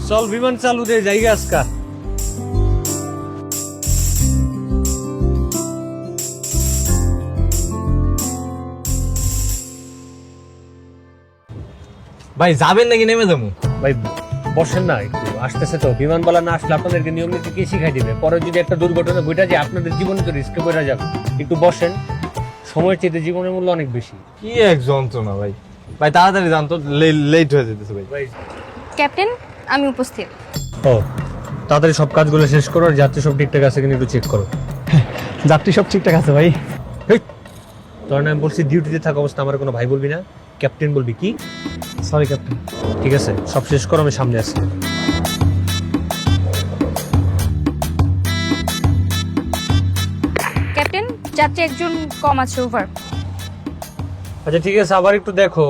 চল বিমান চালু দে জায়গা আজকা। ভাই যাবেন নাকি নেমে যাবো? ভাই বসেন না একটু, আসতেছে তো বিমানবালা, না আসলে আপনাদেরকে নিয়ম নীতি কে শিখাই দিবে? পরে যদি একটা দুর্ঘটনা ঘটে যায় আপনাদের জীবনে তো রিস্কে পড়ে যাবে। একটু বসেন, সময়ের চেয়ে জীবনের মূল্য অনেক বেশি। কি এক যন্ত্রণা ভাই। ভাই তাড়াতাড়ি যান তো, লেট হয়ে যেতেছে ভাই। ভাই ক্যাপ্টেন, আমি উপস্থিত। ও তাড়াতাড়ি সব কাজগুলো শেষ করো, আর যাত্রী সব ঠিকঠাক আছে কিনা একটু চেক করো। যাত্রী সব ঠিকঠাক আছে ভাই। তোর নাম বলছি, ডিউটিতে থাকা অবস্থা আমার কোনো ভাই বলবি না, ক্যাপ্টেন বলবি। কি? Sorry captain. ঠিক আছে, সব শেষ করো, আমি সামনে আছি। ক্যাপ্টেন, যাত্রী একজন কম আছে, ওভার। আচ্ছা ঠিক আছে, আবার একটু দেখো